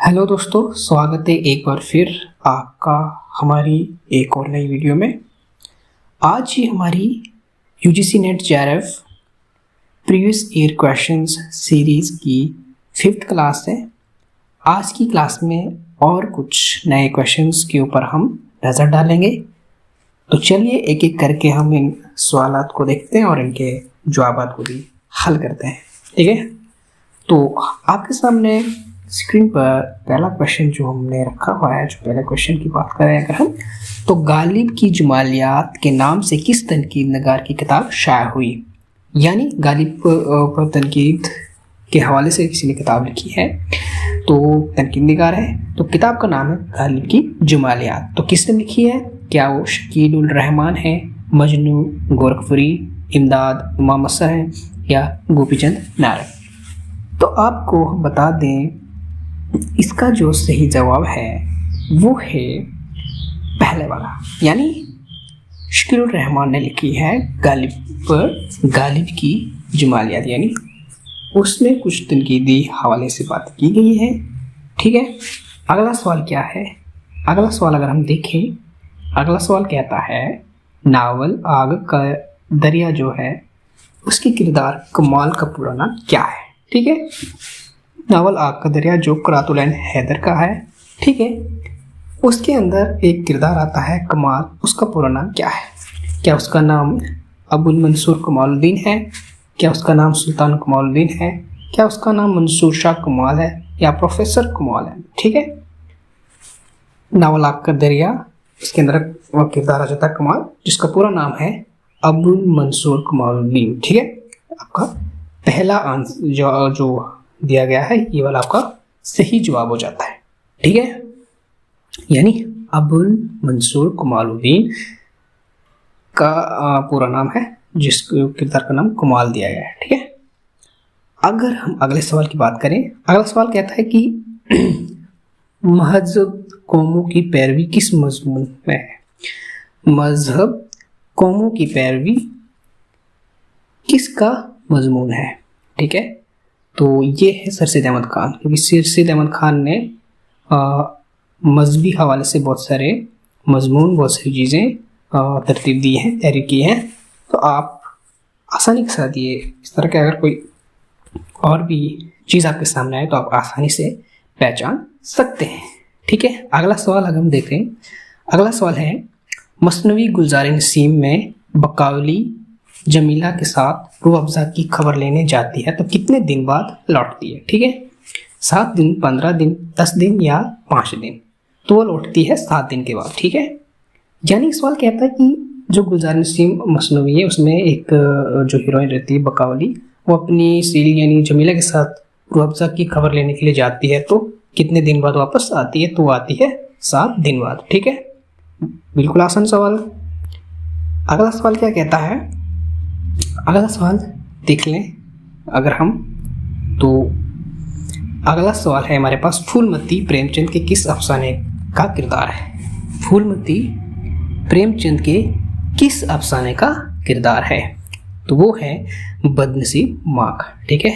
Hello दोस्तों, स्वागत है एक बार फिर आपका हमारी एक और नई वीडियो में। आज ही हमारी UGC net JRF previous year questions series की 5th क्लास है। आज की क्लास में और कुछ नए क्वेश्चंस के ऊपर हम नज़र डालेंगे। तो चलिए एक एक करके हम इन सवालात को देखते हैं और इनके जवाबात को भी हल करते हैं। ठीक है, तो आपके सामने स्क्रीन पर पहला क्वेश्चन जो हमने रखा हुआ है, जो पहले क्वेश्चन की बात करें अगर हम, तो गालिब की जुमालियात के नाम से किस तनकीद नगार की किताब शाया हुई। यानी गालिब पर तनकीद के हवाले से किसी ने किताब लिखी है, तो तनकीद निगार है, तो किताब का नाम है गालिब की जुमालियात। तो किसने लिखी है? क्या वो शकीलुर रहमान है, मजनू गोरखपुरी, इमदाद इमाम असर है, या गोपीचंद नारंग? तो आपको बता दें, इसका जो सही जवाब है वो है पहले वाला, यानी शकीलुर रहमान ने लिखी है गालिब पर गालिब की जुमालियात, यानी उसमें कुछ तनकीदी हवाले से बात की गई है। ठीक है, अगला सवाल क्या है? अगला सवाल अगर हम देखें, अगला सवाल कहता है नावल आग का दरिया जो है उसकी किरदार कमाल का पूरा नाम क्या है? ठीक है, नावल आग का दरिया जो कुरातुल-ऐन हैदर का है, ठीक है, उसके अंदर एक किरदार आता है कमाल। उसका पूरा नाम क्या है? क्या उसका नाम अबुल मंसूर कमालुद्दीन है? क्या उसका नाम सुल्तान कमालुद्दीन है? क्या उसका नाम मंसूर शाह कमाल है, या प्रोफेसर कमाल है? ठीक है, नावल आग का दरिया, इसके अंदर वो किरदार आ जाता है कमाल, जिसका पूरा नाम है अबुल मंसूर कमालुद्दीन। ठीक है, आपका पहला आंसर जो दिया गया है ये वाला आपका सही जवाब हो जाता है। ठीक है, यानी अबुल मंसूर कमालुद्दीन का पूरा नाम है, जिस किरदार का नाम कमाल दिया गया है। ठीक है, अगर हम अगले सवाल की बात करें, अगला सवाल कहता है कि मजहब कौमों की पैरवी किस मजमून में है? मजहब कौमों की पैरवी किसका मजमून है? ठीक है, तो ये है सर सैयद अहमद खान, क्योंकि सर सैयद अहमद खान ने मजहबी हवाले से बहुत सारे मजमून, बहुत सारी चीज़ें तरतीब दी हैं, तहरीर की हैं। तो आप आसानी के साथ ये इस तरह के अगर कोई और भी चीज़ आपके सामने आए तो आप आसानी से पहचान सकते हैं। ठीक है, अगला सवाल अगर हम देखें, अगला सवाल है मसनवी गुलजार नसीम में बकावली जमीला के साथ रूह अफ़ज़ा की खबर लेने जाती है तो कितने दिन बाद लौटती है? ठीक है, 7 दिन, 15 दिन, 10 दिन या 5 दिन? तो वो लौटती है 7 दिन के बाद। ठीक है, यानी सवाल कहता है कि जो गुलजार नसीम मसनवी है उसमें एक जो हीरोइन रहती है बकावली, वो अपनी सहेली यानी जमीला के साथ रूह अफ़ज़ा की खबर लेने के लिए जाती है, तो कितने दिन बाद वापस आती है? तो आती है 7 दिन बाद। ठीक है, बिल्कुल आसान सवाल। अगला सवाल क्या कहता है? अगला सवाल देख लें अगर हम, तो अगला सवाल है हमारे पास फूलमती प्रेमचंद के किस अफसाने का किरदार है? फूलमती प्रेमचंद के किस अफसाने का किरदार है? तो वो है बदनसीब माँ का। ठीक है,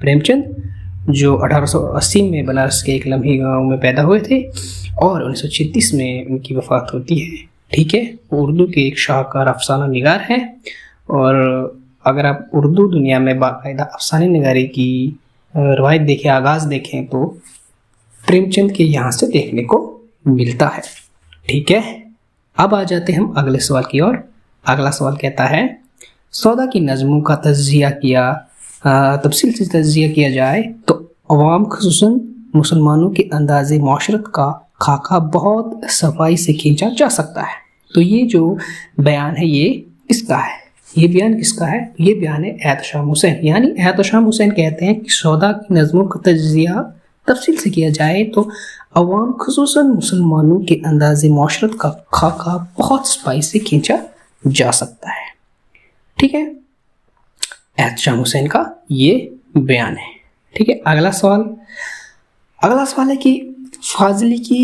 प्रेमचंद जो 1880 में बनारस के एक लम्ही गांव में पैदा हुए थे और 1936 में उनकी वफ़ात होती है। ठीक है, उर्दू के एक शाहकार अफसाना निगार है, और अगर आप उर्दू दुनिया में बाकायदा अफसाने निगारी की रवायत देखें, आगाज़ देखें, तो प्रेमचंद के यहाँ से देखने को मिलता है। ठीक है, अब आ जाते हैं हम अगले सवाल की ओर। अगला सवाल कहता है सौदा की नज़मों का तज़किया किया, तफसील से तज़किया किया जाए तो अवाम ख़ुसूसन मुसलमानों के अंदाज़े माशरत का खाका बहुत सफाई से खींचा जा सकता है। तो ये जो बयान है ये किसका है? ये बयान किसका है? ये बयान है एहतशाम हुसैन। यानी एहतशाम हुसैन कहते हैं कि सौदा की नज़मों का तज़किया तफसील से किया जाए तो अवाम ख़ुसूसन मुसलमानों के अंदाज़े माशरत का खाका बहुत सफाई से खींचा जा सकता है। ठीक है, एहतशाम हुसैन का ये बयान है। ठीक है, अगला सवाल है कि फाजिली की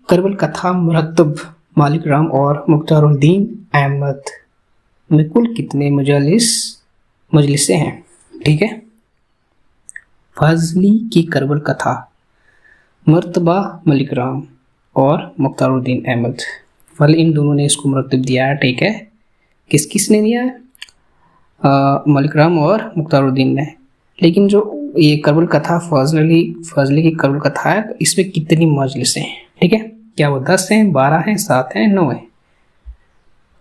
करबल कथा मुरत्तब मालिक राम और मुख्तारुद्दीन अहमद में कुल कितने मजलिसें हैं? ठीक है, फाजिली की करबल कथा मर्तबा मलिक राम और मुख्तारुद्दीन अहमद, मतलब इन दोनों ने इसको मरतब दिया है। ठीक है, किसने दिया है? मलिक राम और मुख्तारुद्दीन ने। लेकिन जो ये करबल कथा फजली की करबल कथा है, तो इसमें कितनी मजलिसें हैं? ठीक है, क्या वो 10 हैं, 12 हैं, 7 हैं, 9 हैं?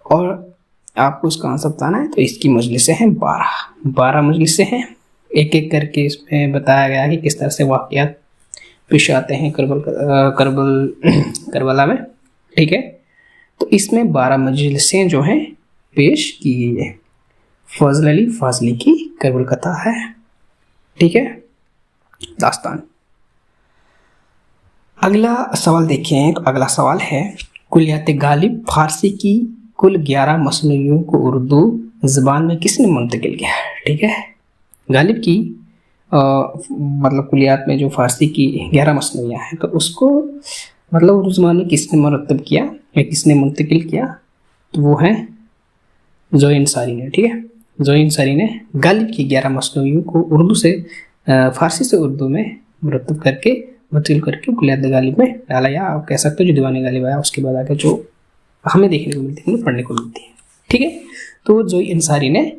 और आपको उसका आंसर बताना है, तो इसकी मजलिसें हैं 12 मजलिसें हैं। एक एक करके इसमें बताया गया है कि किस तरह से वाक़यात पेश आते हैं करबला में। ठीक है, तो इसमें 12 मजलिसें जो हैं पेश की गई है। फजल अली फाजली की करबल कथा है। ठीक है, दास्तान। अगला सवाल देखें, तो अगला सवाल है कुलियात गालिब फारसी की कुल 11 मसनवियों को उर्दू ज़बान में किसने मुंतकिल किया? ठीक है, गालिब की मतलब कुलियात में जो फारसी की 11 मसनवियाँ हैं, तो उसको मतलब उर्दू ज़बान में किसने मुरतब किया या किसने मुंतकिल किया? तो वो है ज़ोई अंसारी ने। ठीक है, ज़ोई अंसारी ने गालिब की 11 मसनवियों को उर्दू से फारसी से उर्दू में मुरतब करके मुंतकिल करके कुलियात गालिब में डाला, या आप कह सकते हो जो दीवान गालिब आया उसके बाद आके जो हमें देखने को मिलती है, हमें पढ़ने को मिलती है। ठीक है, तो ज़ोई अंसारी ने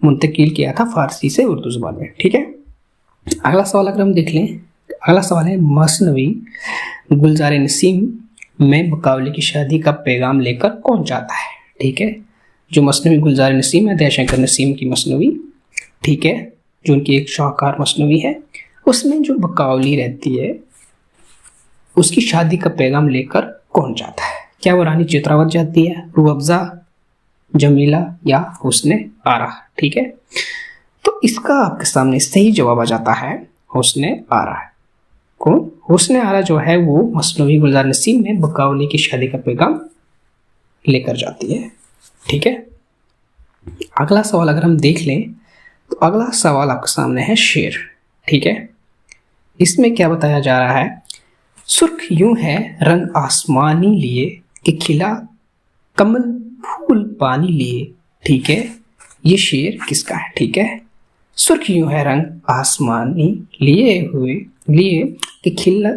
मुंतकिल किया था फारसी से उर्दू ज़बान में। ठीक है, अगला सवाल अगर हम देख लें, अगला सवाल है मसनवी गुलजार नसीम में बकावली की शादी का पैगाम लेकर कौन जाता है? ठीक है, जो मसनवी गुलजार नसीम है, दयाशंकर नसीम की मसनवी, ठीक है, जो उनकी एक शाहकार मसनवी है, उसमें जो बकावली रहती है उसकी शादी का पैगाम लेकर कौन जाता है? क्या वो रानी चित्रावत जाती है, रूह अफ़ज़ा, जमीला या हुस्न आरा? ठीक है, तो इसका आपके सामने सही जवाब आ जाता है हुस्न आरा। कौन? हुस्न आरा जो है वो मसनवी गुलजार नसीम में बकावली की शादी का पैगाम लेकर जाती है। ठीक है, अगला सवाल अगर हम देख लें, तो अगला सवाल आपके सामने है शेर। ठीक है, इसमें क्या बताया जा रहा है? सुर्ख यूं है रंग आसमानी लिए कि खिला कमल फूल पानी लिए। ठीक है, ये शेर किसका है? ठीक है, सुर्ख यूं है रंग आसमानी लिए कि खिला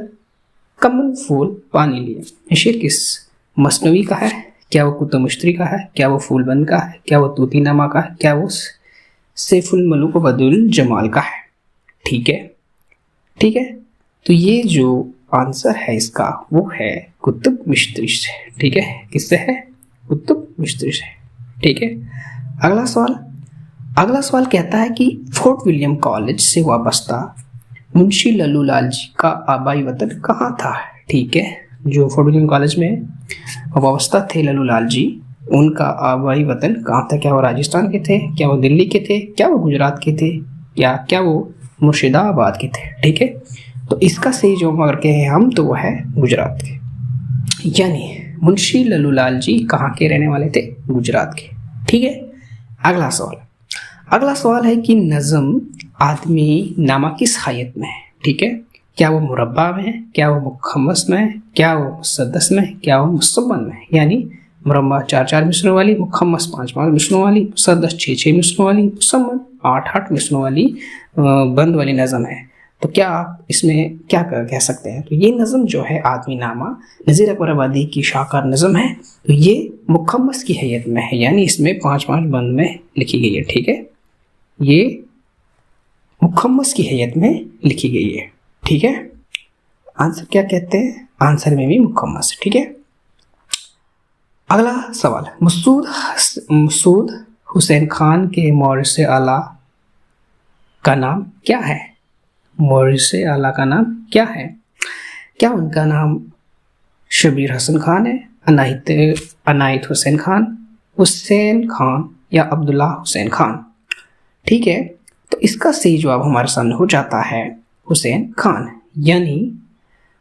कमल फूल पानी लिए। ये शेर किस मसनवी का है? क्या वो कुतुब मुश्तरी का है? क्या वो फूलबंद का है? क्या वो तूतीनामा का है? क्या वो सैफुल मलूक बदुल जमाल का है? ठीक है, ठीक है, तो ये जो आंसर है इसका वो है कुतुब मुश्तरी से। ठीक है, किससे है? कुतुब मुश्तरी से। ठीक है, अगला सवाल कहता है कि फोर्ट विलियम कॉलेज से वाबस्ता मुंशी लल्लूलाल जी का आबाई वतन कहाँ था? ठीक है, जो फोर्ट विलियम कॉलेज में वाबस्ता थे लल्लूलाल जी, उनका आबाई वतन कहाँ था? क्या वो राजस्थान के थे? क्या वो दिल्ली के थे? क्या वो गुजरात के थे? या क्या वो मुर्शिदाबाद के थे? ठीक है, तो इसका सही जवाब अगर कहें हम, तो वो है गुजरात के, यानी मुंशी लल्लूलाल जी कहाँ के रहने वाले थे? गुजरात के। ठीक है, अगला सवाल है कि नज़म आदमी नामा किस हैयत में है? ठीक है, क्या वो मुरब्बा में है? क्या वो मुखम्मस में है? क्या वो मुसद्दस में है? क्या वो मुसम्मन में है? यानी मुरब्बा 4-4 मिसरों वाली, मुखम्मस 5-5 मिसरों वाली, मुसद्दस 6-6 मिसरों वाली, मुसम्मन 8-8 मिसरों वाली बंद वाली नज़म है। तो क्या आप इसमें क्या कह सकते हैं? तो ये नज़म जो है आदमी नामा नज़ीर अकबर आबादी की शाहकार नज़म है, तो ये मुखम्मस की हैयत में है, यानी इसमें 5-5 बंद में लिखी गई है। ठीक है, ये मुखम्मस की हैयत में लिखी गई है। ठीक है, आंसर क्या कहते हैं? आंसर में भी मुखम्मस। ठीक है, अगला सवाल, मसूद हुसैन खान के मौरिस आला का नाम क्या है? मौरिस आला का नाम क्या है? क्या उनका नाम शबीर हसन खान है, अनायत हुसैन खान या अब्दुल्ला हुसैन खान? ठीक है, तो इसका सही जवाब हमारे सामने हो जाता है हुसैन खान, यानी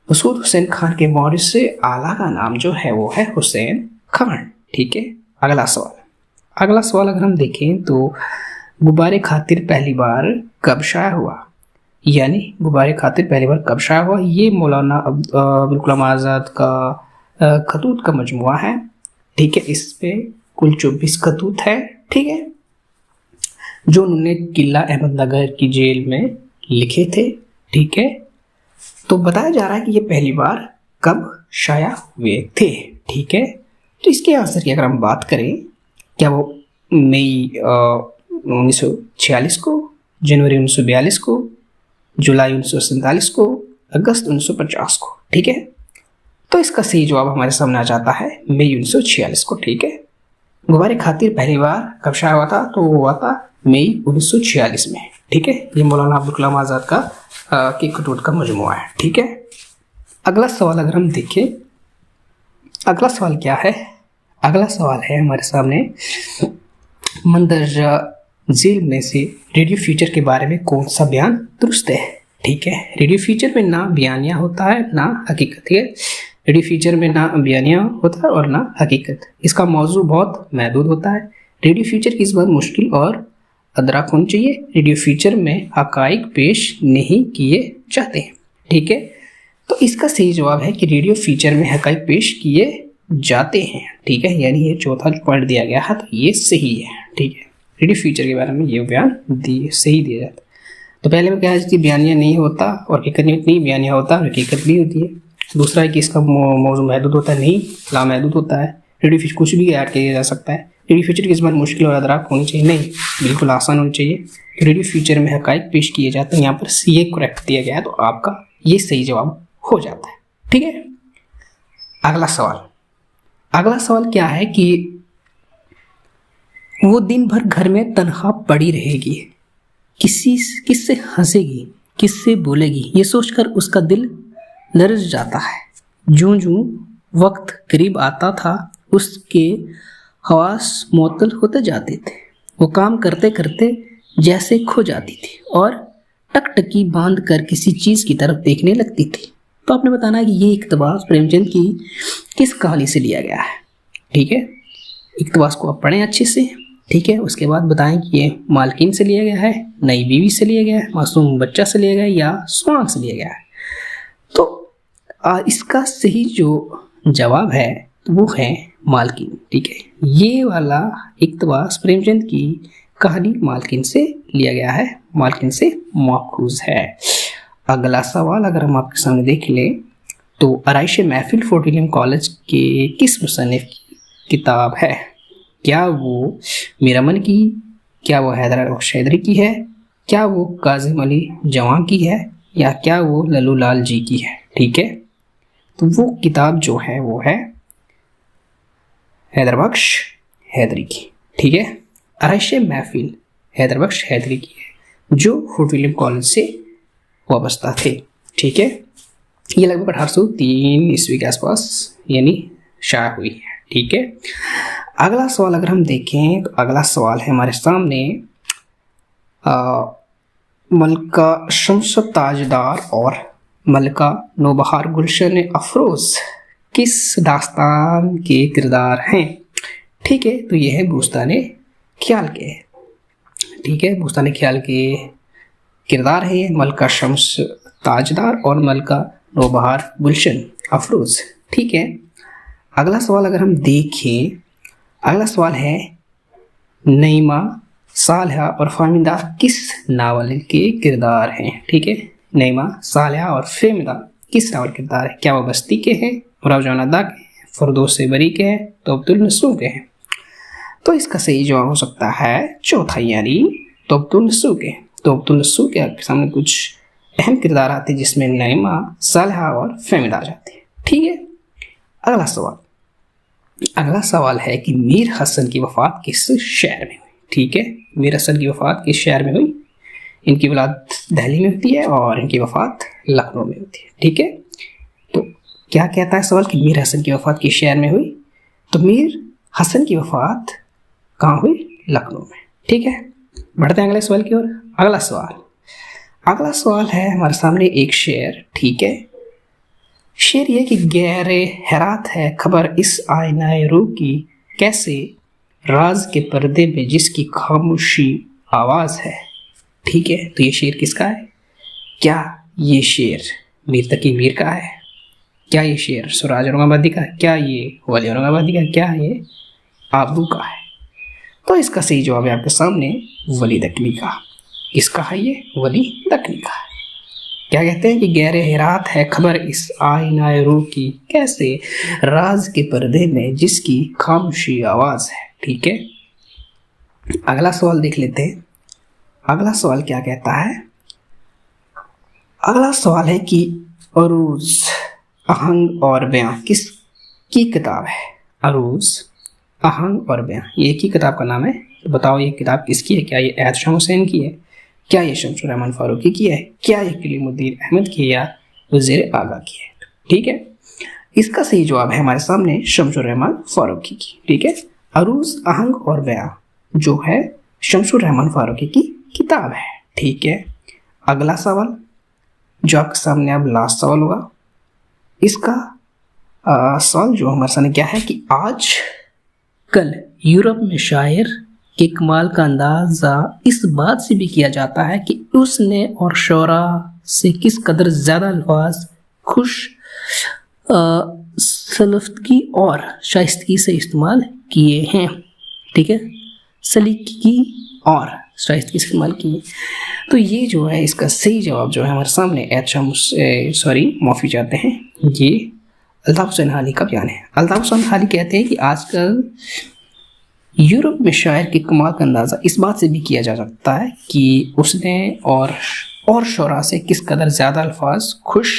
मसूद हुसैन खान के मौरिस आला का नाम जो है वो है हुसैन खान। ठीक है, अगला सवाल अगर हम देखें, तो गुब्बारे खातिर पहली बार कब शाया हुआ? यानी गुब्बारे खातिर पहली बार कब शाया हुआ? ये मौलाना अब्दुल कलाम आज़ाद का खतूत का मजमुआ है। ठीक है, इस पे कुल 24 खतूत है। ठीक है, जो उन्होंने किला अहमदनगर की जेल में लिखे थे। ठीक है, तो बताया जा रहा है कि ये पहली बार कब शाया हुए थे। ठीक है, तो इसके आंसर की अगर हम बात करें, क्या वो मई 1946 को, जनवरी 1942 को, जुलाई 1947 को, अगस्त 1950 को। ठीक है, तो इसका सही जवाब हमारे सामने आ जाता है मई 1946 को। ठीक है, गुब्बारे खातिर पहली बार कब शाया हुआ था, तो वो हुआ था मई 1946 में। ठीक है, ये मौलाना अब्दुल कलाम आज़ाद का के खतूत का मजमुआ है। ठीक है, अगला सवाल अगर हम देखें, अगला सवाल क्या है, अगला सवाल है हमारे सामने, मंदरजा झील में से रेडियो फीचर के बारे में कौन सा बयान दुरुस्त है। ठीक है, रेडियो फीचर में ना बयानिया होता है ना हकीकत है। रेडियो फीचर में ना बयानिया होता है और ना हकीकत। इसका मौजू बहुत महदूद होता है। रेडियो फीचर की इस बात मुश्किल और अदराक होनी चाहिए। रेडियो फीचर में हकाइक पेश नहीं किए जाते हैं। ठीक है, तो इसका सही जवाब है कि रेडियो फीचर में हकाइक पेश किए जाते हैं। ठीक है, यानी ये चौथा पॉइंट दिया गया है, तो ये सही है। ठीक है, रेडियो फीचर के बारे में ये बयान सही दिया जाता है। तो पहले में क्या है कि बयानिया नहीं होता और हकीकत नहीं, बयानिया होता और हकीकत भी होती है। दूसरा है कि इसका मौजू महदूद होता है, नहीं लामहदूद होता है। रेडियो फीचर कुछ भी ऐड किया जा सकता है। रेडियो फीचर की इस बार मुश्किल और अदराक होनी चाहिए, नहीं बिल्कुल आसान होनी चाहिए। रेडियो फीचर में हकाइक पेश किए जाते हैं, यहाँ पर सी करेक्ट दिया गया है, तो आपका ये सही जवाब हो जाता है। ठीक है, अगला सवाल, अगला सवाल क्या है कि वो दिन भर घर में तन्हा पड़ी रहेगी, किससे हंसेगी, किससे बोलेगी, ये सोचकर उसका दिल लरज जाता है। जूं जूं वक्त करीब आता था उसके हवास मुअत्तल होते जाते थे। वो काम करते करते जैसे खो जाती थी और टकटकी बांध कर किसी चीज़ की तरफ देखने लगती थी। तो आपने बताना है कि ये इक़्तिबास प्रेमचंद की किस कहानी से लिया गया है। ठीक है, इक़्तिबास को आप पढ़ें अच्छे से। ठीक है, उसके बाद बताएं कि ये मालकिन से लिया गया है, नई बीवी से लिया गया है, मासूम बच्चा से लिया गया है या स्वांग से लिया गया है। तो इसका सही जो जवाब है वो है मालकिन। ठीक है, ये वाला इक़्तिबास प्रेमचंद की कहानी मालकिन से लिया गया है, मालकिन से माखूज है। अगला सवाल अगर हम आपके सामने देख लें, तो आराइश महफिल फोर्ट विलियम कॉलेज के किस मुसन्निफ की किताब है। क्या वो मीरामन की, क्या वो हैदर बख्श हैदरी की है, क्या वो काजिम अली जवां की है, या क्या वो लल्लू लाल जी की है। ठीक है, तो वो किताब जो है वो है हैदर बख्श हैदरी की। ठीक है, आराइश महफिल हैदर बख्श हैदरी की है, जो फोर्ट विलियम कॉलेज से वाबस्ता थे। ठीक है, ये लगभग 1803 ईस्वी के आसपास यानी शाया हुई है। ठीक है, अगला सवाल अगर हम देखें, तो अगला सवाल है हमारे सामने, मलका शम्स ताजदार और मलका नौबहार गुलशन अफरोज किस दास्तान के किरदार हैं। ठीक है, तो ये है बुस्ताने ख्याल के। ठीक है, बुस्ताने ख्याल के किरदार है मलका शम्स ताजदार और मलका नौबहार गुलशन अफरोज। ठीक है, अगला सवाल अगर हम देखें, अगला सवाल है नईमा सालिहा और फाहमिदा किस नावल के किरदार हैं। ठीक है, नईमा सालिहा और फाहमिदा किस नावल के किरदार है। क्या वो बस्ती के हैं, मुराद जवान अदा के हैं, फरदौस बरी के हैं, तोबतुल नसूह के हैं। तो इसका सही जवाब हो सकता है चौथा, यानी तोबतुल नसूह के। तोबतुल नसूह के आपके सामने कुछ अहम किरदार आते हैं जिसमें नईमा सालिहा और फाहमिदा आ जाते हैं। ठीक है, अगला सवाल, अगला सवाल है कि मीर हसन की वफ़ात किस शहर में हुई। ठीक है, मीर हसन की वफ़ात किस शहर में हुई। इनकी औलाद दिल्ली में होती है और इनकी वफ़ात लखनऊ में होती है। ठीक है, तो क्या कहता है सवाल कि मीर हसन की वफ़ात किस शहर में हुई। तो मीर हसन की वफ़ात कहाँ हुई, लखनऊ में। ठीक है, बढ़ते हैं अगले सवाल की ओर। अगला सवाल, अगला सवाल है हमारे सामने एक शेर। ठीक है, शेर ये कि गहरे हैरात है खबर इस आईनाए रूह की, कैसे राज के पर्दे में जिसकी खामोशी आवाज़ है। ठीक है, तो ये शेर किसका है। क्या ये शेर मीर तकी मीर का है, क्या ये शेर सुराज औरंगाबादी का है, क्या ये वली औरंगाबादी का है, क्या ये आबू का है। तो इसका सही जवाब है आपके सामने वली दक्कनी का। किसका है ये, वली दक्कनी का है। क्या कहते हैं कि गहरे हेरात है खबर इस आईनाए रूह की, कैसे राज के पर्दे में जिसकी खामोशी आवाज है। ठीक है, अगला सवाल देख लेते हैं। अगला सवाल क्या कहता है? अगला सवाल है कि अरूज आहंग और बयां किसकी किताब है? अरूज आहंग और बयां, ये एक ही किताब का नाम है। तो बताओ ये किताब किसकी है? क्या ये एहतशाम हुसैन की है? क्या ये शमसुर रहमान फारूकी की है? क्या ये कलीमुद्दीन अहमद की है? या वज़ीर आगा की है? ठीक है, इसका सही जवाब है हमारे सामने शमसुर रहमान फारूकी की। ठीक है, अरूज आहंग और बयां जो है शमसुर रहमान फारूकी की किताब है। ठीक है, अगला सवाल जो आपके सामने अब लास्ट सवाल होगा, इसका सवाल जो हमारे सामने क्या है कि आज कल यूरोप में शायर के कमाल का अंदाजा इस बात से भी किया जाता है कि उसने और शोरा से किस कदर ज़्यादा अल्फाज खुश सलफ्तगी और शाइस्तगी से इस्तेमाल किए हैं। ठीक है, सलीकी और शाइस्तगी से इस्तेमाल किए। तो ये जो है इसका सही जवाब जो है हमारे सामने माफ़ी चाहते हैं, ये अल्ताफ़ हुसैन हाली का बयान है। अल्ताफ़ हुसैन हाली कहते हैं कि आजकल यूरोप में शायर के कमाल का अंदाज़ा इस बात से भी किया जा सकता है कि उसने और शोरा से किस कदर ज़्यादा अल्फाज खुश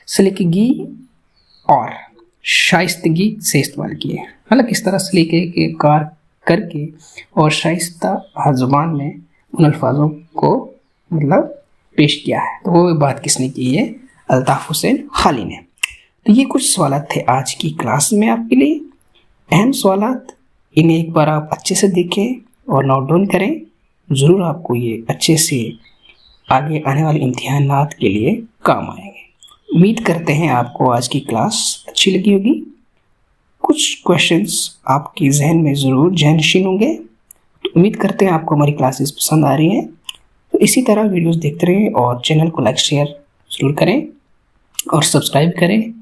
सलीकी और शाइस्तगी से इस्तेमाल किए। मतलब किस तरह सलीके के कार करके और शाइस्ता ज़ुबान में उन अल्फाजों को मतलब पेश किया है। तो वो बात किसने की है? अल्ताफ़ हुसैन हाली ने। तो ये कुछ सवाल थे आज की क्लास में आपके लिए, अहम सवाल। इन्हें एक बार आप अच्छे से देखें और नोट डाउन करें। ज़रूर आपको ये अच्छे से आगे आने वाले इम्तिहानात के लिए काम आएंगे। उम्मीद करते हैं आपको आज की क्लास अच्छी लगी होगी। कुछ क्वेश्चंस आपके जहन में ज़रूर जहनशीन होंगे। तो उम्मीद करते हैं आपको हमारी क्लासेस पसंद आ रही हैं। तो इसी तरह वीडियोस देखते रहें और चैनल को लाइक शेयर ज़रूर करें और सब्सक्राइब करें।